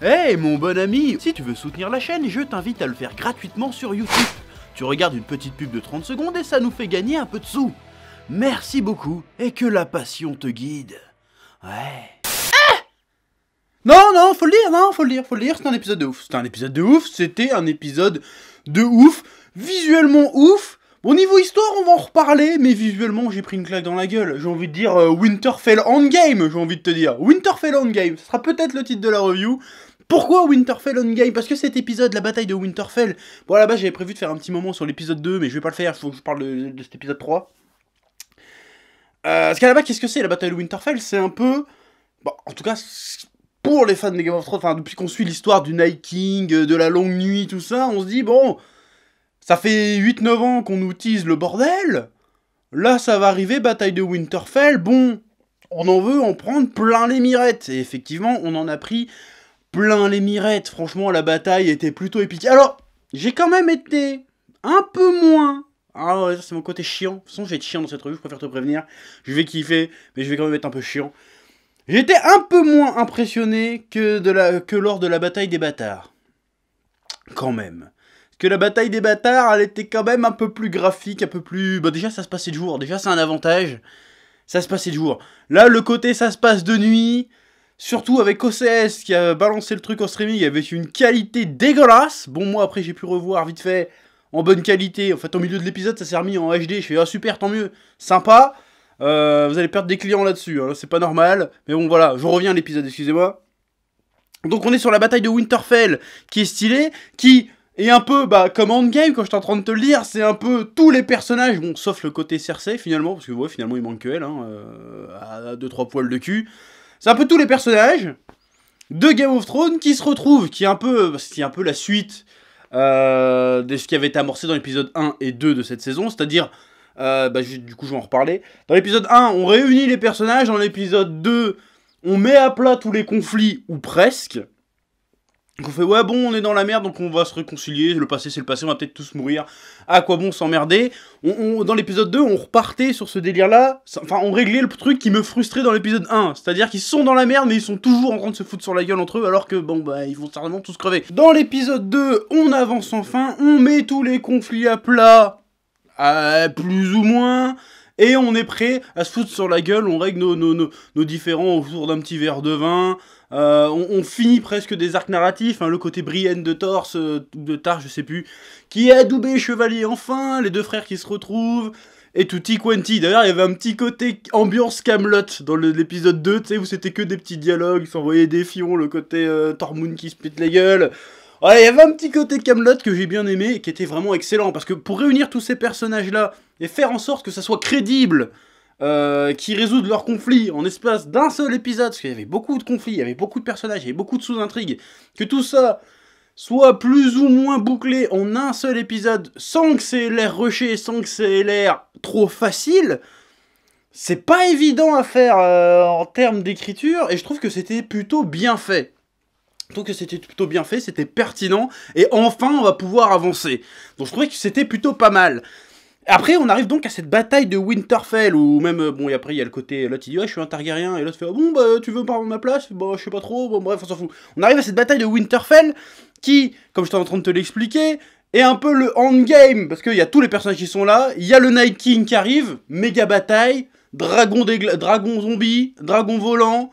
Hey mon bon ami, si tu veux soutenir la chaîne, je t'invite à le faire gratuitement sur YouTube. Tu regardes une petite pub de 30 secondes et ça nous fait gagner un peu de sous. Merci beaucoup et que la passion te guide. Ouais. Non, faut le dire, c'était un épisode de ouf. C'était un épisode de ouf, visuellement ouf. Bon, niveau histoire, on va en reparler, mais visuellement, j'ai pris une claque dans la gueule. J'ai envie de dire Winterfell Endgame, j'ai envie de te dire. Winterfell Endgame, ce sera peut-être le titre de la review. Pourquoi Winterfell Endgame? Parce que cet épisode, la bataille de Winterfell, bon, à la base, j'avais prévu de faire un petit moment sur l'épisode 2, mais je vais pas le faire, il faut que je parle de cet épisode 3. Parce qu'à la base, qu'est-ce que c'est, la bataille de Winterfell? C'est un peu... Bon, en tout cas, pour les fans de Game of Thrones, enfin, depuis qu'on suit l'histoire du Night King, de la longue nuit, tout ça, on se dit, bon... Ça fait 8-9 ans qu'on nous tease le bordel. Là, ça va arriver, bataille de Winterfell. Bon, on en veut en prendre plein les mirettes. Et effectivement, on en a pris plein les mirettes. Franchement, la bataille était plutôt épique. Alors, j'ai quand même été un peu moins... Ah ouais, ça c'est mon côté chiant. De toute façon, je vais être chiant dans cette revue, je préfère te prévenir. Je vais kiffer, mais je vais quand même être un peu chiant. J'ai été un peu moins impressionné que lors de la bataille des bâtards. Quand même. Que la bataille des bâtards, elle était quand même un peu plus graphique, un peu plus... Bah déjà, ça se passait de jour. Déjà, c'est un avantage. Ça se passait de jour. Là, le côté, ça se passe de nuit. Surtout avec OCS qui a balancé le truc en streaming avec une qualité dégueulasse. Bon, moi, après, j'ai pu revoir vite fait en bonne qualité. En fait, au milieu de l'épisode, ça s'est remis en HD. Je fais, ah super, tant mieux. Sympa. Vous allez perdre des clients là-dessus. Hein. C'est pas normal. Mais bon, voilà. Je reviens à l'épisode, excusez-moi. Donc, on est sur la bataille de Winterfell qui est stylée, qui... Et un peu, bah, comme Endgame, quand j'étais en train de te le dire, c'est un peu tous les personnages, bon, sauf le côté Cersei, finalement, parce que, ouais, finalement, il manque que elle, hein, à 2-3 poils de cul. C'est un peu tous les personnages de Game of Thrones qui se retrouvent, qui est un peu la suite de ce qui avait été amorcé dans l'épisode 1 et 2 de cette saison, c'est-à-dire, du coup, je vais en reparler. Dans l'épisode 1, on réunit les personnages, dans l'épisode 2, on met à plat tous les conflits, ou presque. Donc on fait, ouais bon, on est dans la merde, donc on va se réconcilier, le passé c'est le passé, on va peut-être tous mourir, à quoi bon s'emmerder. Dans l'épisode 2, on repartait sur ce délire-là, enfin on réglait le truc qui me frustrait dans l'épisode 1, c'est-à-dire qu'ils sont dans la merde, mais ils sont toujours en train de se foutre sur la gueule entre eux, alors que bon bah ils vont certainement tous crever. Dans l'épisode 2, on avance enfin, on met tous les conflits à plat, plus ou moins... Et on est prêt à se foutre sur la gueule, on règle nos différends autour d'un petit verre de vin. On finit presque des arcs narratifs, hein, le côté Brienne de Torse, de Tar, je sais plus, qui est adoubé chevalier enfin, les deux frères qui se retrouvent, et tutti quanti. D'ailleurs, il y avait un petit côté ambiance Camelot dans l'épisode 2, tu sais, où c'était que des petits dialogues, ils s'envoyaient des fions, le côté Tormund qui se pète la gueule. Ouais, il y avait un petit côté Camelot que j'ai bien aimé et qui était vraiment excellent, parce que pour réunir tous ces personnages-là et faire en sorte que ça soit crédible, qui résoudent leurs conflits en espace d'un seul épisode, parce qu'il y avait beaucoup de conflits, il y avait beaucoup de personnages, il y avait beaucoup de sous-intrigues, que tout ça soit plus ou moins bouclé en un seul épisode, sans que c'est l'air rushé, sans que c'est l'air trop facile, c'est pas évident à faire en termes d'écriture, et je trouve que c'était plutôt bien fait. C'était pertinent, et enfin on va pouvoir avancer. Donc je trouvais que c'était plutôt pas mal. Après on arrive donc à cette bataille de Winterfell, où même, bon et après il y a le côté, là tu dis ouais je suis un Targaryen, et l'autre fait bon bah tu veux prendre ma place, bon je sais pas trop, bon bref on s'en fout. On arrive à cette bataille de Winterfell, qui, comme j'étais en train de te l'expliquer, est un peu le endgame, parce qu'il y a tous les personnages qui sont là, il y a le Night King qui arrive, méga bataille, dragon zombie, dragon volant...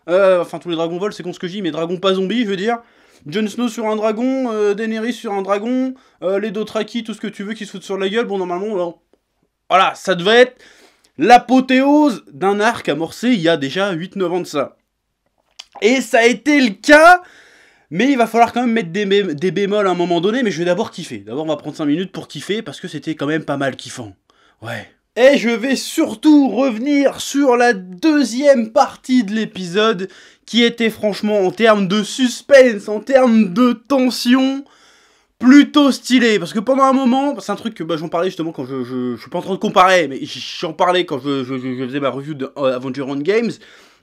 enfin tous les dragons volent c'est con ce que je dis, mais dragon pas zombie je veux dire. Jon Snow sur un dragon, Daenerys sur un dragon, les Dothraki, tout ce que tu veux qui se foutent sur la gueule, bon normalement, voilà, ça devait être l'apothéose d'un arc amorcé il y a déjà 8-9 ans de ça. Et ça a été le cas, mais il va falloir quand même mettre des bémols à un moment donné, mais je vais d'abord kiffer. D'abord on va prendre 5 minutes pour kiffer, parce que c'était quand même pas mal kiffant. Ouais. Et je vais surtout revenir sur la deuxième partie de l'épisode, qui était franchement, en termes de suspense, en termes de tension, plutôt stylé. Parce que pendant un moment, c'est un truc que j'en parlais justement quand je suis pas en train de comparer, mais j'en parlais quand je faisais ma review de Avenger Endgame.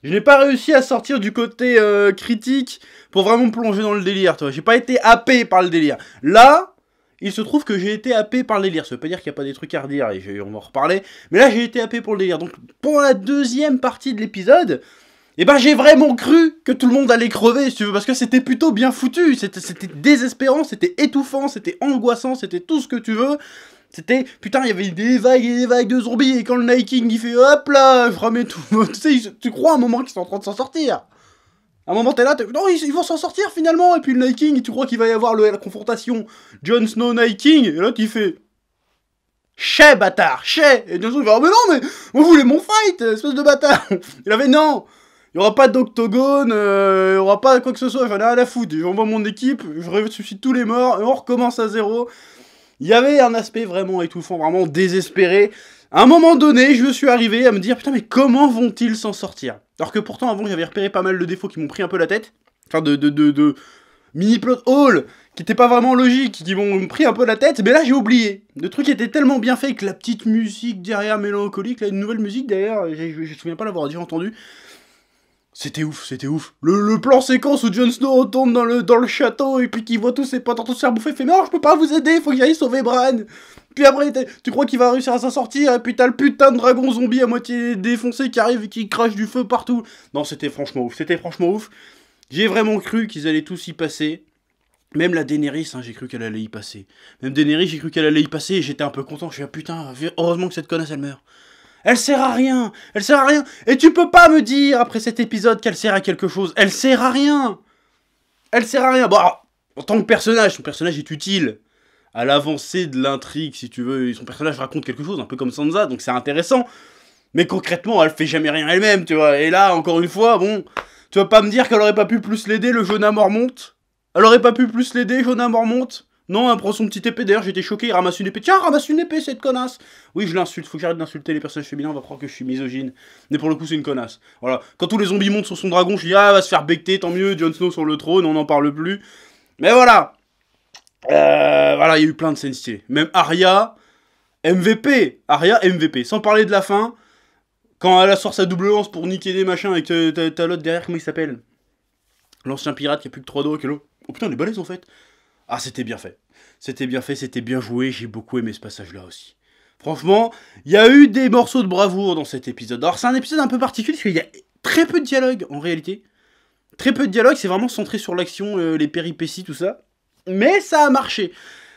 Je n'ai pas réussi à sortir du côté critique pour vraiment me plonger dans le délire, toi. J'ai pas été happé par le délire. Là... Il se trouve que j'ai été happé par le délire. Ça veut pas dire qu'il n'y a pas des trucs à redire, et on va en reparler. Mais là, j'ai été happé pour le délire. Donc, pour la deuxième partie de l'épisode, Et ben j'ai vraiment cru que tout le monde allait crever, si tu veux, parce que c'était plutôt bien foutu, c'était désespérant, c'était étouffant, c'était angoissant, c'était tout ce que tu veux. C'était, putain, il y avait des vagues et des vagues de zombies, et quand le Night King, il fait, hop là, je remets tout, tu sais, tu crois à un moment qu'ils sont en train de s'en sortir. À un moment, t'es là, non, ils vont s'en sortir finalement, et puis le Night King, tu crois qu'il va y avoir la confrontation Jon Snow Night King, et là tu fais... Chais, bâtard, chais. Et Jon Snow il va, mais non, mais vous voulez mon fight, espèce de bâtard. Il avait, non, il y aura pas d'octogone, il y aura pas quoi que ce soit, j'en ai rien à foutre, j'envoie mon équipe, je ressuscite tous les morts, et on recommence à zéro. Il y avait un aspect vraiment étouffant, vraiment désespéré. À un moment donné, je me suis arrivé à me dire, putain, mais comment vont-ils s'en sortir? Alors que pourtant, avant, j'avais repéré pas mal de défauts qui m'ont pris un peu la tête. Enfin, de mini-plot hall qui étaient pas vraiment logiques, qui m'ont pris un peu la tête. Mais là, j'ai oublié. Le truc était tellement bien fait que la petite musique derrière mélancolique, là, une nouvelle musique d'ailleurs, je me souviens pas l'avoir déjà entendue. C'était ouf, c'était ouf. Le plan séquence où Jon Snow retourne dans le château et puis qu'il voit tous ses potes en train de se faire bouffer, il fait non, je peux pas vous aider, faut que j'aille sauver Bran. Puis après, tu crois qu'il va réussir à s'en sortir, et puis t'as le putain de dragon zombie à moitié défoncé qui arrive et qui crache du feu partout. Non, c'était franchement ouf, c'était franchement ouf. J'ai vraiment cru qu'ils allaient tous y passer. Même la Daenerys, hein, j'ai cru qu'elle allait y passer. Même Daenerys, j'ai cru qu'elle allait y passer et j'étais un peu content. Je suis ah putain, heureusement que cette connasse elle meurt. Elle sert à rien, elle sert à rien. Et tu peux pas me dire après cet épisode qu'elle sert à quelque chose. Elle sert à rien. Elle sert à rien. Bon, alors, en tant que personnage, son personnage est utile à l'avancée de l'intrigue, si tu veux. Son personnage raconte quelque chose, un peu comme Sansa, donc c'est intéressant. Mais concrètement, elle fait jamais rien elle-même, tu vois. Et là, encore une fois, bon, tu vas pas me dire qu'elle aurait pas pu plus l'aider, le Jonah Mormont. Elle aurait pas pu plus l'aider, Jonah Mormont. Non, elle prend son petit épée, d'ailleurs j'étais choqué, il ramasse une épée. Tiens, ramasse une épée, cette connasse. Oui, je l'insulte, faut que j'arrête d'insulter les personnages féminins, on va croire que je suis misogyne. Mais pour le coup, c'est une connasse. Voilà, quand tous les zombies montent sur son dragon, je dis, ah, elle va se faire becter, tant mieux, Jon Snow sur le trône, on n'en parle plus. Mais voilà. Voilà, il y a eu plein de scènes stylées. Même Arya, MVP. Arya, MVP. Sans parler de la fin, quand elle sort sa double lance pour niquer des machins avec t'as l'autre derrière, comment il s'appelle? L'ancien pirate qui a plus que 3 dos, qui est là. Oh putain, elle est balèze en fait. Ah, c'était bien fait. C'était bien fait, c'était bien joué, j'ai beaucoup aimé ce passage-là aussi. Franchement, il y a eu des morceaux de bravoure dans cet épisode. Alors, c'est un épisode un peu particulier, parce qu'il y a très peu de dialogue, en réalité. Très peu de dialogue, c'est vraiment centré sur l'action, les péripéties, tout ça. Mais ça a marché.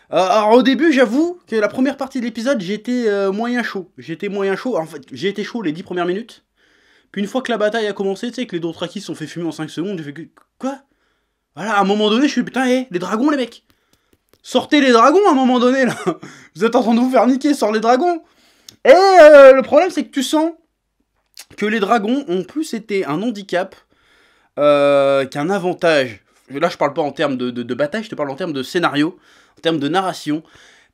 Alors, au début, j'avoue que la première partie de l'épisode, j'étais moyen chaud. J'étais moyen chaud. En fait, j'ai été chaud les 10 premières minutes. Puis une fois que la bataille a commencé, tu sais, que les Dothraki se sont fait fumer en 5 secondes, j'ai fait que... Quoi? Voilà, à un moment donné, je suis putain, les dragons, les mecs. Sortez les dragons à un moment donné, là. Vous êtes en train de vous faire niquer, sors les dragons. Et le problème, c'est que tu sens que les dragons ont plus été un handicap qu'un avantage. Là, je parle pas en termes de bataille, je te parle en termes de scénario, en termes de narration.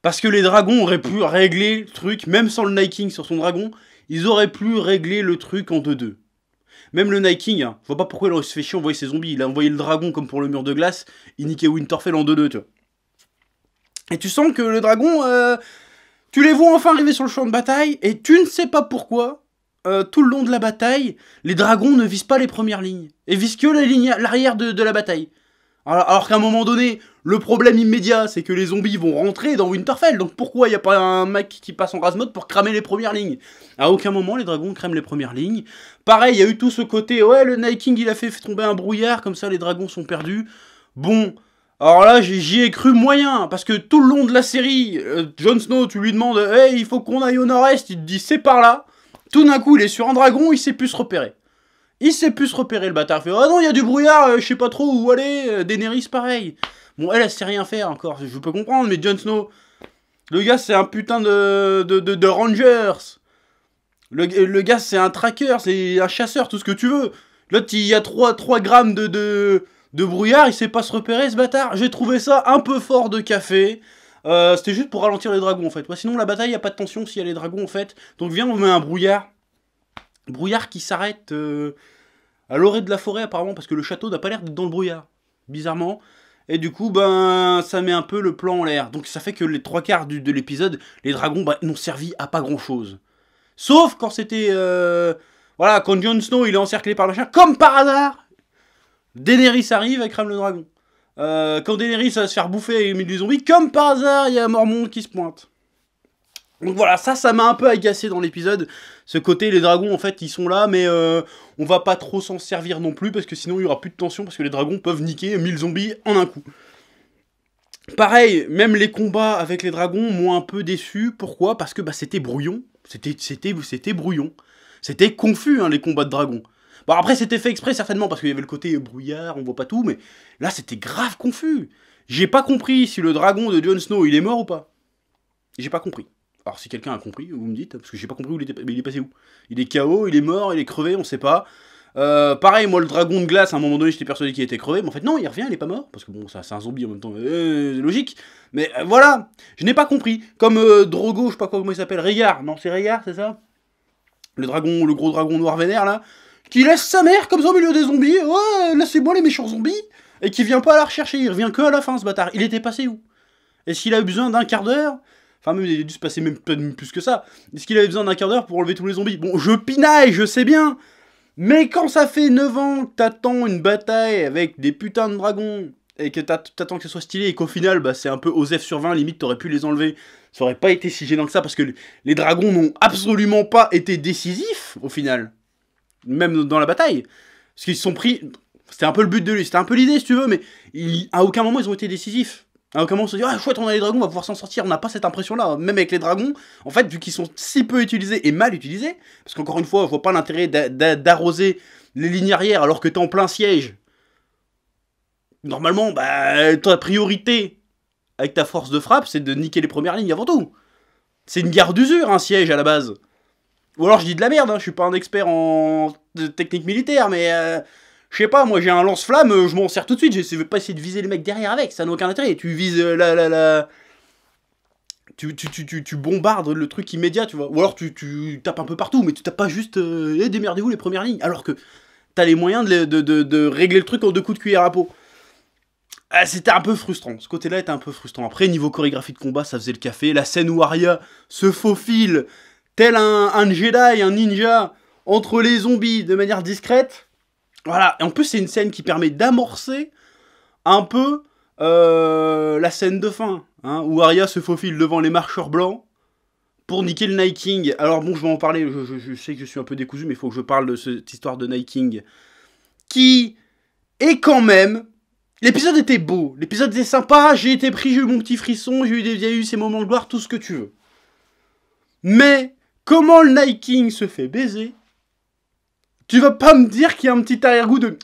Parce que les dragons auraient pu régler le truc, même sans le Night King sur son dragon, ils auraient pu régler le truc en 2-2. Même le Night King, hein, je vois pas pourquoi il se fait chier envoyer ses zombies. Il a envoyé le dragon comme pour le mur de glace, il niquait Winterfell en 2-2, tu vois. Et tu sens que le dragon, tu les vois enfin arriver sur le champ de bataille, et tu ne sais pas pourquoi, tout le long de la bataille, les dragons ne visent pas les premières lignes, et visent que l'arrière de la bataille. Alors qu'à un moment donné, le problème immédiat, c'est que les zombies vont rentrer dans Winterfell, donc pourquoi il n'y a pas un mec qui passe en rase mode pour cramer les premières lignes? À aucun moment, les dragons crament les premières lignes. Pareil, il y a eu tout ce côté, ouais, le Night King, il a fait tomber un brouillard, comme ça les dragons sont perdus. Bon, alors là, j'y ai cru moyen, parce que tout le long de la série, Jon Snow, tu lui demandes, hey, il faut qu'on aille au nord-est, il te dit, c'est par là. Tout d'un coup, il est sur un dragon, il sait plus se repérer. Il sait plus se repérer, le bâtard. Il fait, oh non, il y a du brouillard, je sais pas trop où aller. Daenerys, pareil. Bon, elle sait rien faire encore, je peux comprendre, mais Jon Snow, le gars, c'est un putain de Rangers. Le gars, c'est un tracker, c'est un chasseur, tout ce que tu veux. L'autre, il y a 3 grammes de brouillard, il sait pas se repérer, ce bâtard. J'ai trouvé ça un peu fort de café. C'était juste pour ralentir les dragons, en fait. Ouais, sinon, la bataille, y a pas de tension s'il y a les dragons, en fait. Donc, viens, on met un brouillard. Brouillard qui s'arrête à l'orée de la forêt, apparemment, parce que le château n'a pas l'air d'être dans le brouillard. Bizarrement. Et du coup, ben, ça met un peu le plan en l'air. Donc, ça fait que les 3 quarts de l'épisode, les dragons, ben, n'ont servi à pas grand-chose. Sauf quand c'était... voilà, quand Jon Snow, il est encerclé par le chien, comme par hasard, Daenerys arrive et crame le dragon. Quand Daenerys va se faire bouffer et met des zombies, comme par hasard, il y a Mormont qui se pointe. Donc voilà, ça m'a un peu agacé dans l'épisode. Ce côté, les dragons, en fait, ils sont là, mais on va pas trop s'en servir non plus, parce que sinon, il y aura plus de tension, parce que les dragons peuvent niquer 1000 zombies en un coup. Pareil, même les combats avec les dragons m'ont un peu déçu. Pourquoi? Parce que bah, c'était brouillon. C'était brouillon. C'était confus, hein, les combats de dragons. Bon, après, c'était fait exprès, certainement, parce qu'il y avait le côté brouillard, on voit pas tout, mais là, c'était grave confus. J'ai pas compris si le dragon de Jon Snow, il est mort ou pas. J'ai pas compris. Alors, si quelqu'un a compris, vous me dites, parce que j'ai pas compris où il est passé où. Il est KO, il est mort, il est crevé, on sait pas. Pareil, moi, le dragon de glace, à un moment donné, j'étais persuadé qu'il était crevé, mais en fait, non, il revient, il est pas mort, parce que bon, ça, c'est un zombie en même temps, logique. Mais voilà, je n'ai pas compris. Comme Drogo, je sais pas comment il s'appelle, Rhaegar, non, c'est Rhaegar, c'est ça? Le gros dragon noir vénère, là, qui laisse sa mère comme ça au milieu des zombies, ouais, laissez-moi les méchants zombies, et qui vient pas la rechercher, il revient que à la fin, ce bâtard. Il était passé où? Est-ce qu'il a eu besoin d'un quart d'heure? Enfin, même, il a dû se passer même plus que ça. Est-ce qu'il avait besoin d'un quart d'heure pour enlever tous les zombies? Bon, je pinaille, je sais bien. Mais quand ça fait 9 ans que t'attends une bataille avec des putains de dragons, et que t'attends que ce soit stylé, et qu'au final, bah, c'est un peu OSEF sur 20, limite, t'aurais pu les enlever. Ça aurait pas été si gênant que ça, parce que les dragons n'ont absolument pas été décisifs, au final. Même dans la bataille. Parce qu'ils se sont pris... C'était un peu le but de lui, c'était un peu l'idée, si tu veux, mais à aucun moment, ils ont été décisifs. À aucun moment on se dit, ah chouette, on a les dragons, on va pouvoir s'en sortir. On n'a pas cette impression-là. Même avec les dragons, en fait, vu qu'ils sont si peu utilisés et mal utilisés, parce qu'encore une fois, je vois pas l'intérêt d'arroser les lignes arrière alors que t'es en plein siège. Normalement, bah, ta priorité avec ta force de frappe, c'est de niquer les premières lignes avant tout. C'est une guerre d'usure, un siège à la base. Ou alors je dis de la merde, hein, je suis pas un expert en technique militaire, mais je sais pas, moi j'ai un lance-flamme, je m'en sers tout de suite, je vais pas essayer de viser les mecs derrière avec, ça n'a aucun intérêt. Tu vises tu bombardes le truc immédiat, tu vois. Ou alors tu tapes un peu partout, mais tu tapes pas juste démerdez-vous les premières lignes, alors que t'as les moyens de régler le truc en 2 coups de cuillère à peau. C'était un peu frustrant, ce côté-là était un peu frustrant. Après, niveau chorégraphie de combat, ça faisait le café. La scène où Arya se faufile, tel un Jedi, un ninja, entre les zombies de manière discrète. Voilà, et en plus c'est une scène qui permet d'amorcer un peu la scène de fin, hein, où Arya se faufile devant les marcheurs blancs pour niquer le Night King. Alors bon, je vais en parler, je sais que je suis un peu décousu, mais il faut que je parle de cette histoire de Night King, qui est quand même... L'épisode était beau, l'épisode était sympa, j'ai été pris, j'ai eu mon petit frisson, j'ai eu ces moments de gloire, tout ce que tu veux. Mais, comment le Night King se fait baiser, tu vas pas me dire qu'il y a un petit arrière-goût de...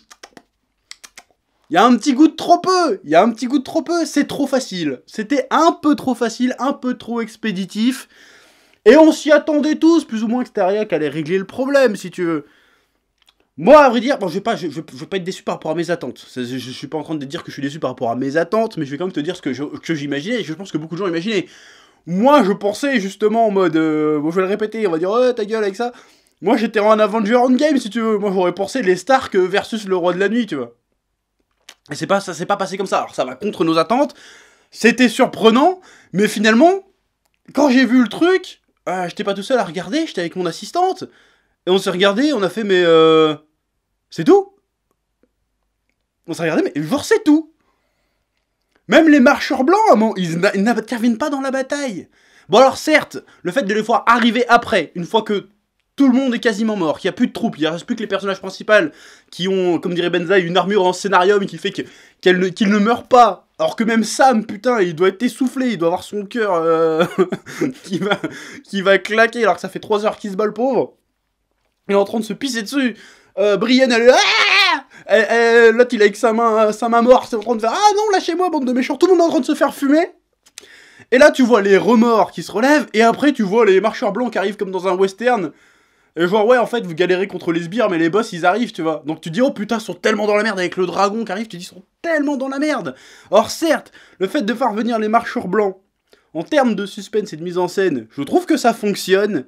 Il y a un petit goût de trop peu. Il y a un petit goût de trop peu. C'est trop facile. C'était un peu trop facile, un peu trop expéditif. Et on s'y attendait tous, plus ou moins, que c'était Arya qui allait régler le problème, si tu veux. Moi, à vrai dire, bon, je vais pas être déçu par rapport à mes attentes. Je suis pas en train de te dire que je suis déçu par rapport à mes attentes, mais je vais quand même te dire ce que j'imaginais, et je pense que beaucoup de gens imaginaient. Moi, je pensais justement en mode... bon, je vais le répéter, on va dire, ouais, ta gueule avec ça. Moi, j'étais en Avenger Endgame, si tu veux. Moi, j'aurais pensé les Stark versus le Roi de la Nuit, tu vois. Et ça s'est pas passé comme ça. Alors, ça va contre nos attentes. C'était surprenant, mais finalement, quand j'ai vu le truc, j'étais pas tout seul à regarder, j'étais avec mon assistante. Et on s'est regardé, on a fait, mais c'est tout. On s'est regardé, mais genre, c'est tout. Même les marcheurs blancs, ils n'interviennent pas dans la bataille. Bon, alors, certes, le fait de les voir arriver après, une fois que tout le monde est quasiment mort, qu'il n'y a plus de troupes, il ne reste plus que les personnages principaux qui ont, comme dirait Benzaï, une armure en scénarium qui fait qu'ils ne meurent pas. Alors que même Sam, putain, il doit être essoufflé, il doit avoir son cœur qui va claquer alors que ça fait 3 heures qu'il se bat le pauvre. Il est en train de se pisser dessus. Brienne, elle est... L'autre, il est avec sa main morte, c'est en train de faire « Ah non, lâchez-moi, bande de méchants !» Tout le monde est en train de se faire fumer. Et là, tu vois les remords qui se relèvent, et après, tu vois les marcheurs blancs qui arrivent comme dans un western. Et genre, ouais, en fait, vous galérez contre les sbires, mais les boss, ils arrivent, tu vois. Donc tu dis, oh putain, ils sont tellement dans la merde avec le dragon qui arrive, tu dis, ils sont tellement dans la merde. Or, certes, le fait de faire venir les marcheurs blancs, en termes de suspense et de mise en scène, je trouve que ça fonctionne.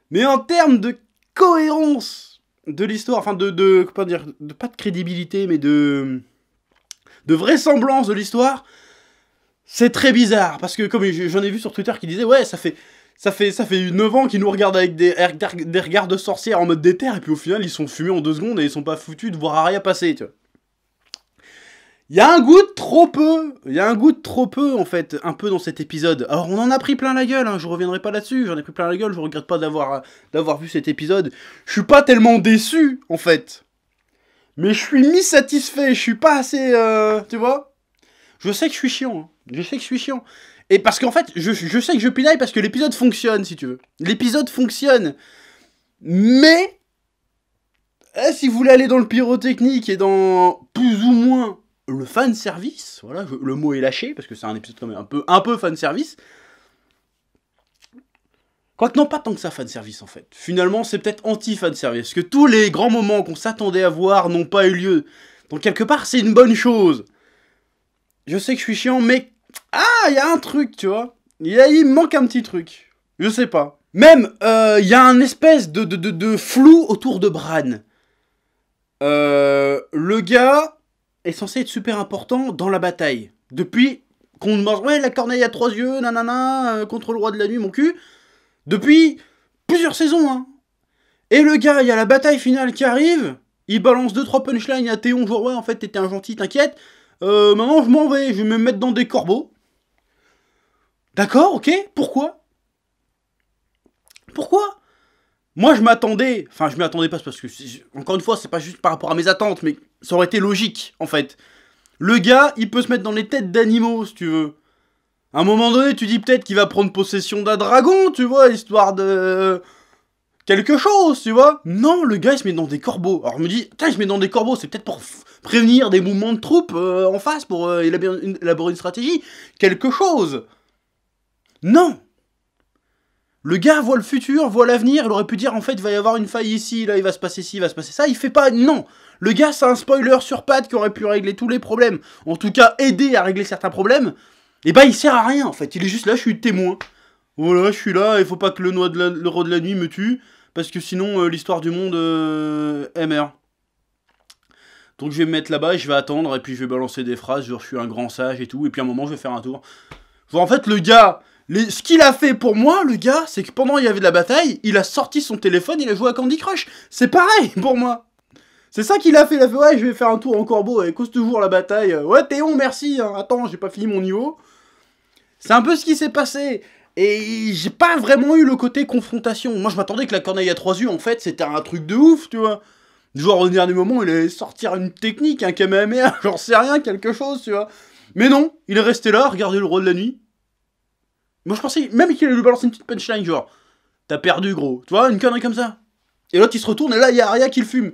Mais en termes de cohérence de l'histoire, enfin comment dire, pas de crédibilité, mais de vraisemblance de l'histoire, c'est très bizarre. Parce que, comme j'en ai vu sur Twitter qui disait, ouais, ça fait 9 ans qu'ils nous regardent avec des regards de sorcières en mode déter, et puis au final, ils sont fumés en 2 secondes et ils sont pas foutus de voir Arya passer, tu vois. Il y a un goût de trop peu. Il y a un goût de trop peu, en fait, un peu dans cet épisode. Alors, on en a pris plein la gueule, hein, je reviendrai pas là-dessus. J'en ai pris plein la gueule, je regrette pas d'avoir vu cet épisode. Je suis pas tellement déçu, en fait. Mais je suis mi-satisfait, je suis pas assez... tu vois? Je sais que je suis chiant, hein. Je sais que je suis chiant. Et parce qu'en fait, je sais que je pinaille parce que l'épisode fonctionne, si tu veux. L'épisode fonctionne. Mais... si vous voulez aller dans le pyrotechnique et dans plus ou moins le fan service, voilà, le mot est lâché parce que c'est un épisode quand même un peu fan service. Quoique non, pas tant que ça fan service en fait. Finalement, c'est peut-être anti-fan service parce que tous les grands moments qu'on s'attendait à voir n'ont pas eu lieu. Donc quelque part, c'est une bonne chose. Je sais que je suis chiant, mais il y a un truc, tu vois. Il me manque un petit truc. Je sais pas. Même, il y a un espèce de flou autour de Bran. Le gars est censé être super important dans la bataille. Depuis qu'on demande, ouais, la corneille à 3 yeux, nanana, contre le roi de la nuit, mon cul. Depuis plusieurs saisons, hein. Et le gars, il y a la bataille finale qui arrive, il balance 2-3 punchlines à Théon, genre, ouais, en fait, t'étais un gentil, t'inquiète. Maintenant, je m'en vais, je vais me mettre dans des corbeaux. D'accord, ok, pourquoi? Pourquoi? Moi, je m'y attendais pas parce que, encore une fois, c'est pas juste par rapport à mes attentes, mais ça aurait été logique, en fait. Le gars, il peut se mettre dans les têtes d'animaux, si tu veux. À un moment donné, tu dis peut-être qu'il va prendre possession d'un dragon, tu vois, histoire de... quelque chose, tu vois. Non, le gars, il se met dans des corbeaux. Alors, je me dis, putain, il se met dans des corbeaux, c'est peut-être pour prévenir des mouvements de troupes en face, pour élaborer une stratégie. Quelque chose. Non. Le gars voit le futur, voit l'avenir, il aurait pu dire en fait il va y avoir une faille ici, là il va se passer ci, il va se passer ça, il fait pas, non. Le gars c'est un spoiler sur pattes qui aurait pu régler tous les problèmes, en tout cas aider à régler certains problèmes, et bah il sert à rien en fait, il est juste là, je suis témoin. Voilà, je suis là, il faut pas que le roi de la nuit me tue, parce que sinon l'histoire du monde elle meurt. Donc je vais me mettre là-bas et je vais attendre, et puis je vais balancer des phrases, genre je suis un grand sage et tout, et puis à un moment je vais faire un tour. Genre, en fait le gars... ce qu'il a fait pour moi, le gars, c'est que pendant il y avait de la bataille, il a sorti son téléphone, il a joué à Candy Crush. C'est pareil pour moi. C'est ça qu'il a fait, ouais, je vais faire un tour en corbeau, et cause toujours la bataille. Ouais, Théon, merci, hein. Attends, j'ai pas fini mon niveau. C'est un peu ce qui s'est passé. Et j'ai pas vraiment eu le côté confrontation. Moi, je m'attendais que la corneille à 3 yeux, en fait, c'était un truc de ouf, tu vois. Genre, au dernier moment, il allait sortir une technique, un Kamehameha, j'en sais rien, quelque chose, tu vois. Mais non, il est resté là, regarder le roi de la nuit. Moi je pensais même qu'il allait lui balancer une petite punchline genre t'as perdu gros, tu vois, une connerie comme ça. Et l'autre il se retourne et là il y a Arya qui le fume.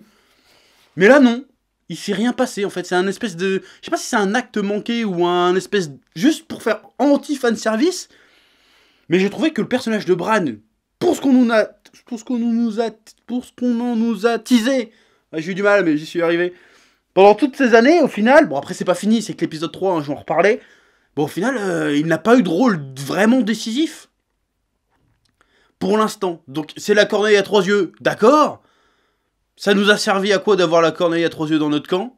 Mais là non, il s'est rien passé en fait, c'est un espèce de... Je sais pas si c'est un acte manqué ou un espèce... Juste pour faire anti-fan service. Mais j'ai trouvé que le personnage de Bran, pour ce qu'on nous a teasé, j'ai eu du mal mais j'y suis arrivé. Pendant toutes ces années, au final, bon après c'est pas fini, c'est que l'épisode 3, hein, je vais en reparler. Bon, au final, il n'a pas eu de rôle vraiment décisif. Pour l'instant. Donc, c'est la corneille à 3 yeux. D'accord. Ça nous a servi à quoi d'avoir la corneille à 3 yeux dans notre camp?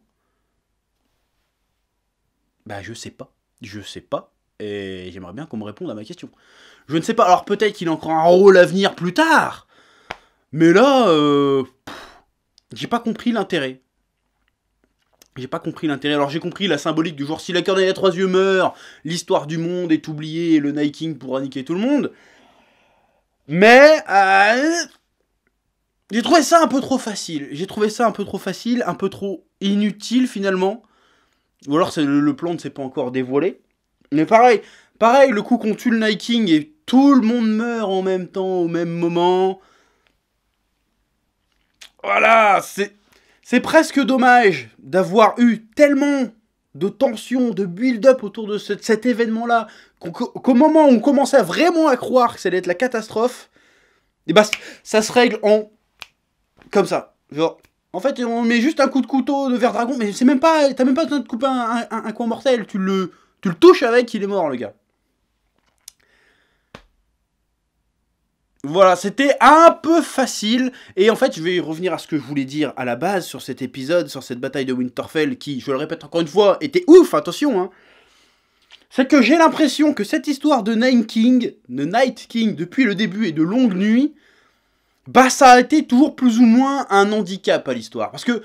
Bah, je sais pas. Je sais pas. Et j'aimerais bien qu'on me réponde à ma question. Je ne sais pas. Alors, peut-être qu'il a encore un rôle à venir plus tard. Mais là, j'ai pas compris l'intérêt. J'ai pas compris l'intérêt. Alors j'ai compris la symbolique du genre si la corneille à 3 yeux meurt, l'histoire du monde est oubliée et le Night King pourra niquer tout le monde. Mais j'ai trouvé ça un peu trop facile. J'ai trouvé ça un peu trop facile, un peu trop inutile finalement. Ou alors le plan ne s'est pas encore dévoilé. Mais pareil, le coup qu'on tue le Night King et tout le monde meurt en même temps, au même moment. Voilà, c'est presque dommage d'avoir eu tellement de tension, de build-up autour de cet événement-là, qu'au moment où on commençait vraiment à croire que ça allait être la catastrophe, et bah ça se règle en... comme ça. Genre, en fait, on met juste un coup de couteau de verre dragon, mais c'est même pas... T'as même pas besoin de couper un coin mortel, tu le touches avec, il est mort, le gars. Voilà, c'était un peu facile, et en fait je vais revenir à ce que je voulais dire à la base sur cet épisode, sur cette bataille de Winterfell qui, je le répète encore une fois, était ouf, attention hein. C'est que j'ai l'impression que cette histoire de Night King, depuis le début et de Longue Nuit, bah ça a été toujours plus ou moins un handicap à l'histoire. Parce que,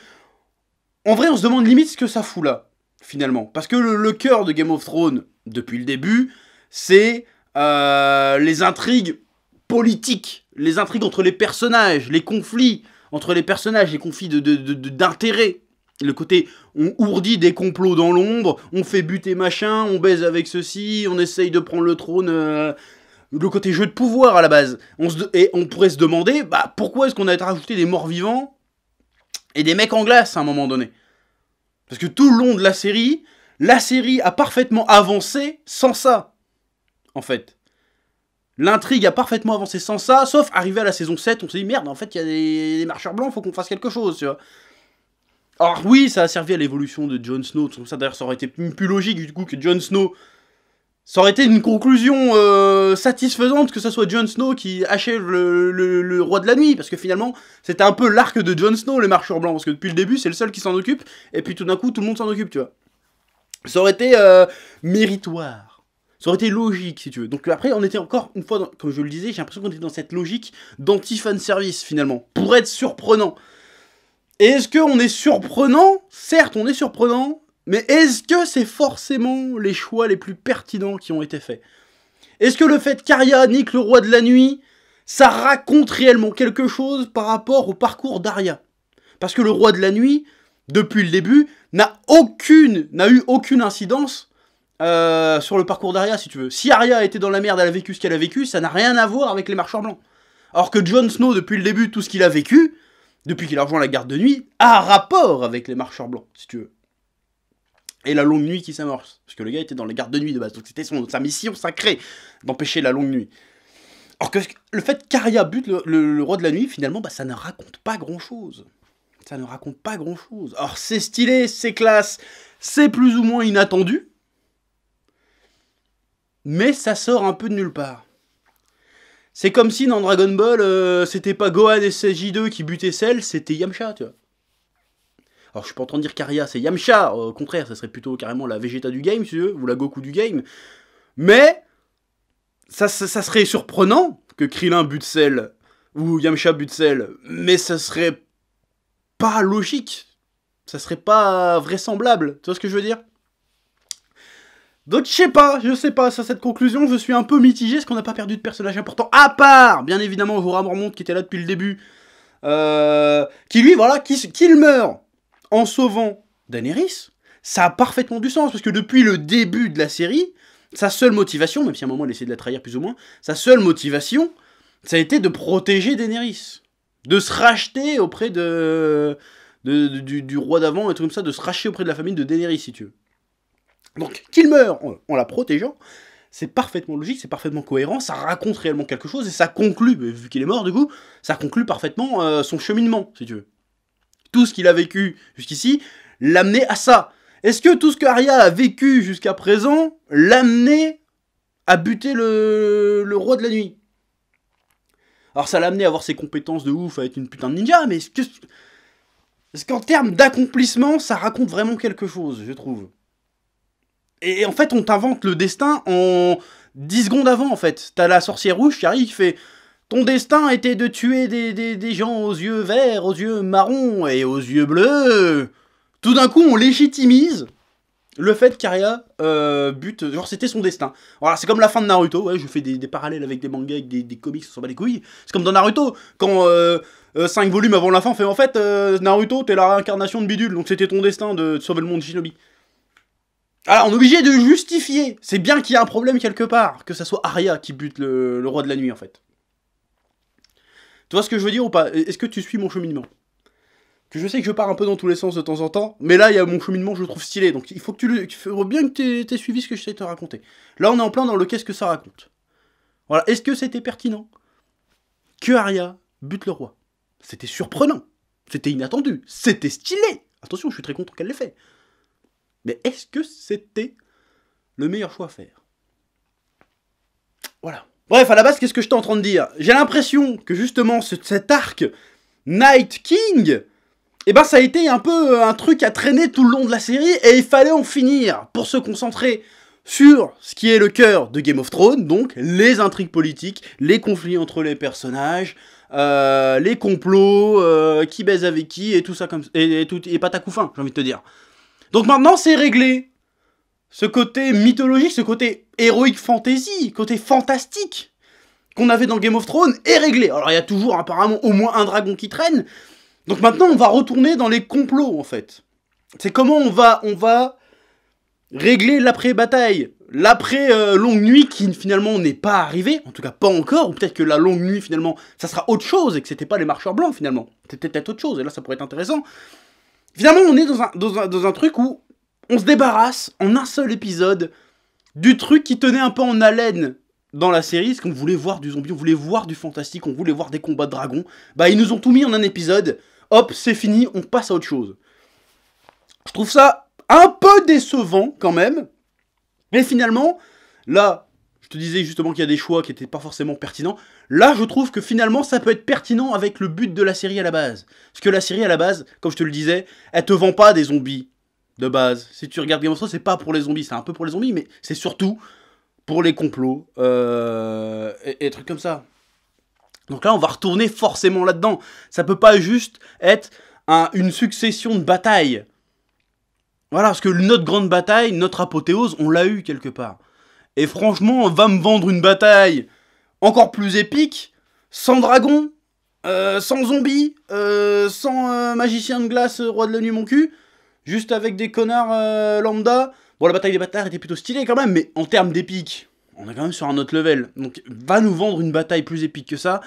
en vrai on se demande limite ce que ça fout là. finalement. Parce que le cœur de Game of Thrones, depuis le début, c'est les intrigues politiques, les intrigues entre les personnages, les conflits entre les personnages, les conflits d'intérêt. Le côté, on ourdit des complots dans l'ombre, on fait buter machin, on baise avec ceci, on essaye de prendre le trône, le côté jeu de pouvoir à la base. Et on pourrait se demander, bah pourquoi est-ce qu'on a rajouté des morts vivants et des mecs en glace à un moment donné? Parce que tout le long de la série a parfaitement avancé sans ça, en fait. L'intrigue a parfaitement avancé sans ça, sauf arrivé à la saison 7, on s'est dit, merde, en fait, il y a des marcheurs blancs, faut qu'on fasse quelque chose, tu vois. Alors oui, ça a servi à l'évolution de Jon Snow, tout ça, d'ailleurs, ça aurait été plus logique, du coup, que Jon Snow... Ça aurait été une conclusion satisfaisante que ce soit Jon Snow qui achève le roi de la nuit, parce que finalement, c'était un peu l'arc de Jon Snow, les marcheurs blancs, parce que depuis le début, c'est le seul qui s'en occupe, et puis tout d'un coup, tout le monde s'en occupe, tu vois. Ça aurait été méritoire. Ça aurait été logique, si tu veux. Donc après, on était encore, une fois, comme je le disais, j'ai l'impression qu'on était dans cette logique d'anti-fanservice, finalement, pour être surprenant. Et est-ce qu'on est surprenant? Certes, on est surprenant, mais est-ce que c'est forcément les choix les plus pertinents qui ont été faits? Est-ce que le fait qu'Arya nique le roi de la nuit, ça raconte réellement quelque chose par rapport au parcours d'Arya? Parce que le roi de la nuit, depuis le début, n'a eu aucune incidence sur le parcours d'Arya, si tu veux. Si Arya était dans la merde, elle a vécu ce qu'elle a vécu, ça n'a rien à voir avec les marcheurs blancs. Alors que Jon Snow, depuis le début, tout ce qu'il a vécu, depuis qu'il a rejoint la garde de nuit, a rapport avec les marcheurs blancs, si tu veux. Et la longue nuit qui s'amorce. Parce que le gars était dans les gardes de nuit de base, donc c'était sa mission sacrée d'empêcher la longue nuit. Alors que le fait qu'Arya bute le roi de la nuit, finalement, bah, ça ne raconte pas grand-chose. Ça ne raconte pas grand-chose. Alors c'est stylé, c'est classe, c'est plus ou moins inattendu, mais ça sort un peu de nulle part. C'est comme si dans Dragon Ball, c'était pas Gohan et J2 qui butaient Cell, c'était Yamcha, tu vois. Alors je suis pas en train de dire qu'Arya c'est Yamcha, au contraire, ça serait plutôt carrément la Vegeta du game, si tu veux, ou la Goku du game. Mais ça serait surprenant que Krillin bute Cell, ou Yamcha bute Cell, mais ça serait pas logique. Ça serait pas vraisemblable, tu vois ce que je veux dire? Donc je sais pas, sur cette conclusion, je suis un peu mitigé, parce qu'on n'a pas perdu de personnage important, à part, bien évidemment, Jorah Mormont, qui était là depuis le début, qui lui, voilà, qu'il meurt en sauvant Daenerys, ça a parfaitement du sens, parce que depuis le début de la série, sa seule motivation, même si à un moment elle essaie de la trahir plus ou moins, sa seule motivation, ça a été de protéger Daenerys, de se racheter auprès du roi d'avant, et tout comme ça, de se racheter auprès de la famille de Daenerys, si tu veux. Donc, qu'il meurt en la protégeant, c'est parfaitement logique, c'est parfaitement cohérent, ça raconte réellement quelque chose, et ça conclut, vu qu'il est mort du coup, ça conclut parfaitement son cheminement, si tu veux. Tout ce qu'il a vécu jusqu'ici l'amenait à ça. Est-ce que tout ce que Arya a vécu jusqu'à présent l'amenait à buter le roi de la nuit? Alors ça l'a amené à avoir ses compétences de ouf, à être une putain de ninja, mais est-ce qu'en termes d'accomplissement, ça raconte vraiment quelque chose, je trouve? Et en fait, on t'invente le destin en 10 secondes avant, en fait. T'as la sorcière rouge qui arrive, qui fait... Ton destin était de tuer des gens aux yeux verts, aux yeux marrons et aux yeux bleus. Tout d'un coup, on légitimise le fait qu'Arya bute... Genre, c'était son destin. Voilà, c'est comme la fin de Naruto. Ouais, je fais des parallèles avec des mangas, avec des comics, on s'en bat les couilles. C'est comme dans Naruto, quand 5 volumes avant la fin, fait en fait, Naruto, t'es la réincarnation de Bidule, donc c'était ton destin de sauver le monde Shinobi. Alors, on est obligé de justifier. C'est bien qu'il y a un problème quelque part, que ça soit Arya qui bute le roi de la nuit, en fait. Tu vois ce que je veux dire ou pas? Est-ce que tu suis mon cheminement? Que je sais que je pars un peu dans tous les sens de temps en temps, mais là, il y a mon cheminement, je le trouve stylé. Donc, il faut bien que t'aies suivi ce que j'essaie de te raconter. Là, on est en plein dans le qu'est-ce que ça raconte. Voilà, est-ce que c'était pertinent que Arya bute le roi? C'était surprenant. C'était inattendu. C'était stylé. Attention, je suis très content qu'elle l'ait fait. Mais est-ce que c'était le meilleur choix à faire? Voilà. Bref, à la base, qu'est-ce que j'étais en train de dire? J'ai l'impression que justement, cet arc Night King, eh ben ça a été un peu un truc à traîner tout le long de la série, et il fallait en finir pour se concentrer sur ce qui est le cœur de Game of Thrones, donc les intrigues politiques, les conflits entre les personnages, les complots, qui baise avec qui, et tout ça comme et patacoufin, j'ai envie de te dire. Donc maintenant, c'est réglé. Ce côté mythologique, ce côté héroïque fantasy, côté fantastique qu'on avait dans Game of Thrones est réglé. Alors il y a toujours apparemment au moins un dragon qui traîne. Donc maintenant, on va retourner dans les complots, en fait. C'est comment on va régler l'après-bataille. L'après-longue nuit qui finalement n'est pas arrivée, en tout cas pas encore, ou peut-être que la longue nuit finalement, ça sera autre chose et que c'était pas les marcheurs blancs finalement. C'était peut-être autre chose, et là ça pourrait être intéressant. Finalement, on est dans un truc où on se débarrasse en un seul épisode du truc qui tenait un peu en haleine dans la série, parce qu'on voulait voir du zombie, on voulait voir du fantastique, on voulait voir des combats de dragons. Bah ils nous ont tout mis en un épisode, hop, c'est fini, on passe à autre chose. Je trouve ça un peu décevant quand même, mais finalement, là, je te disais justement qu'il y a des choix qui n'étaient pas forcément pertinents. Là, je trouve que finalement, ça peut être pertinent avec le but de la série à la base. Parce que la série à la base, comme je te le disais, elle te vend pas des zombies de base. Si tu regardes Game of Thrones, c'est pas pour les zombies, c'est un peu pour les zombies, mais c'est surtout pour les complots et trucs comme ça. Donc là, on va retourner forcément là-dedans. Ça peut pas juste être une succession de batailles. Voilà, parce que notre grande bataille, notre apothéose, on l'a eu quelque part. Et franchement, on va me vendre une bataille encore plus épique, sans dragon, sans zombies, sans magicien de glace, roi de la nuit mon cul, juste avec des connards lambda. Bon, la bataille des bâtards était plutôt stylée quand même, mais en termes d'épique, on est quand même sur un autre level. Donc, va nous vendre une bataille plus épique que ça.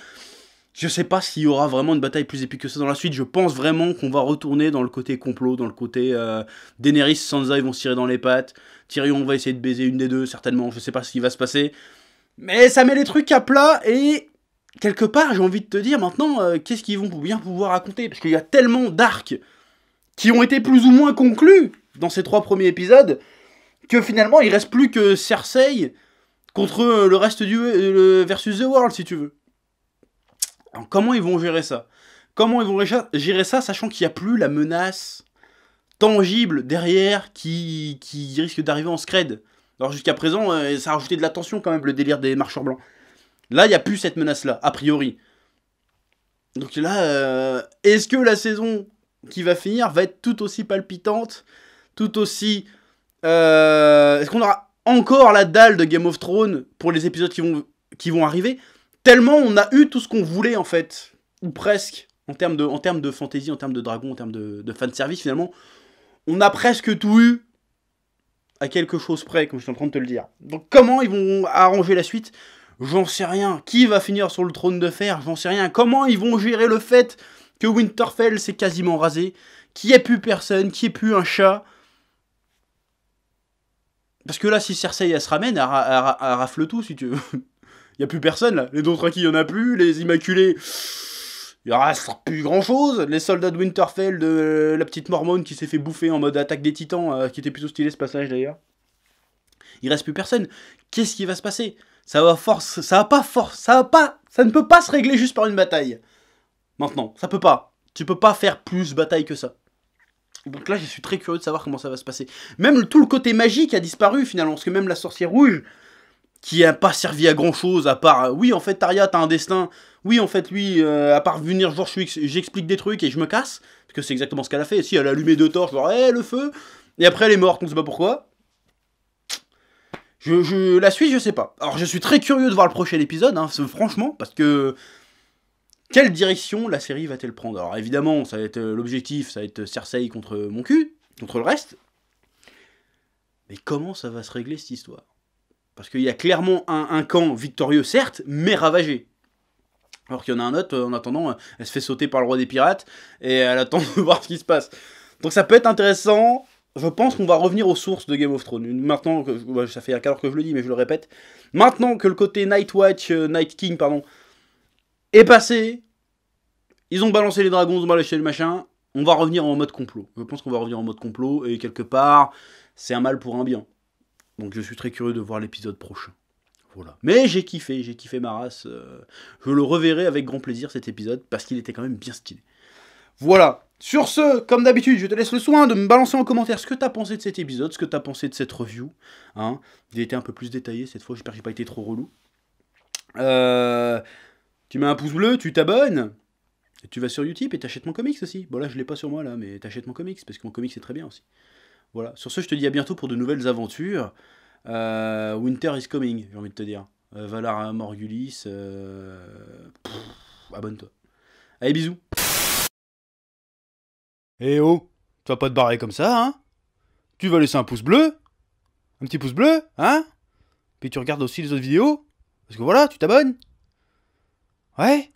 Je sais pas s'il y aura vraiment une bataille plus épique que ça dans la suite. Je pense vraiment qu'on va retourner dans le côté complot, dans le côté Daenerys, Sansa, ils vont se tirer dans les pattes. Tyrion va essayer de baiser une des deux, certainement. Je sais pas ce qui va se passer. Mais ça met les trucs à plat et quelque part, j'ai envie de te dire maintenant, qu'est-ce qu'ils vont bien pouvoir raconter? Parce qu'il y a tellement d'arcs qui ont été plus ou moins conclus dans ces 3 premiers épisodes que finalement, il reste plus que Cersei contre le reste versus The World, si tu veux. Alors, comment ils vont gérer ça? Comment ils vont gérer ça, sachant qu'il n'y a plus la menace tangible derrière qui risque d'arriver en scred? Alors jusqu'à présent, ça a rajouté de la tension quand même, le délire des marcheurs blancs. Là, il n'y a plus cette menace-là, a priori. Donc là, est-ce que la saison qui va finir va être tout aussi palpitante, tout aussi... est-ce qu'on aura encore la dalle de Game of Thrones pour les épisodes qui vont arriver? Tellement on a eu tout ce qu'on voulait en fait, ou presque, en termes de fantasy, en termes de dragon, en termes de fanservice finalement, on a presque tout eu à quelque chose près, comme je suis en train de te le dire. Donc comment ils vont arranger la suite? J'en sais rien. Qui va finir sur le trône de fer? J'en sais rien. Comment ils vont gérer le fait que Winterfell s'est quasiment rasé, qu'il n'y ait plus personne, qu'il n'y ait plus un chat? Parce que là, si Cersei elle se ramène, elle rafle tout si tu veux. Il n'y a plus personne là. Les Dothraki, il n'y en a plus. Les Immaculés, il ne reste plus grand chose. Les soldats de Winterfell, de la petite Mormone qui s'est fait bouffer en mode attaque des titans, qui était plutôt stylé ce passage d'ailleurs. Il reste plus personne. Qu'est-ce qui va se passer? Ça ne peut pas se régler juste par une bataille. Maintenant, ça peut pas. Tu peux pas faire plus bataille que ça. Donc là, je suis très curieux de savoir comment ça va se passer. Même tout le côté magique a disparu finalement, parce que même la sorcière rouge, qui n'a pas servi à grand chose, à part, oui, en fait, Taria, t'as un destin, oui, en fait, lui, à part venir, genre, j'explique des trucs et je me casse, parce que c'est exactement ce qu'elle a fait. Si, elle a allumé 2 torches, genre, le feu, et après, elle est morte, on ne sait pas pourquoi. La suite, je sais pas. Alors, je suis très curieux de voir le prochain épisode, hein, franchement, parce que... Quelle direction la série va-t-elle prendre? Alors, évidemment, ça va être l'objectif, ça va être Cersei contre mon cul, contre le reste. Mais comment ça va se régler, cette histoire? Parce qu'il y a clairement un camp victorieux, certes, mais ravagé. Alors qu'il y en a un autre, en attendant, elle se fait sauter par le roi des pirates, et elle attend de voir ce qui se passe. Donc ça peut être intéressant. Je pense qu'on va revenir aux sources de Game of Thrones. Maintenant, ça fait un quart d'heure que je le dis, mais je le répète. Maintenant que le côté Night King, est passé, ils ont balancé les dragons, ils ont balancé le machin, on va revenir en mode complot. Je pense qu'on va revenir en mode complot, et quelque part, c'est un mal pour un bien. Donc je suis très curieux de voir l'épisode prochain. Voilà. Mais j'ai kiffé ma race. Je le reverrai avec grand plaisir cet épisode, parce qu'il était quand même bien stylé. Voilà. Sur ce, comme d'habitude, je te laisse le soin de me balancer en commentaire ce que t'as pensé de cet épisode, ce que t'as pensé de cette review. Hein. Il a été un peu plus détaillé cette fois, j'espère que j'ai pas été trop relou. Tu mets un pouce bleu, tu t'abonnes, et tu vas sur Utip et t'achètes mon comics aussi. Bon là je l'ai pas sur moi là, mais t'achètes mon comics, parce que mon comics c'est très bien aussi. Voilà, sur ce, je te dis à bientôt pour de nouvelles aventures. Winter is coming, j'ai envie de te dire. Valar Morghulis, abonne-toi. Allez, bisous. Eh oh, tu vas pas te barrer comme ça, hein? Tu vas laisser un pouce bleu? Un petit pouce bleu, hein? Puis tu regardes aussi les autres vidéos? Parce que voilà, tu t'abonnes? Ouais?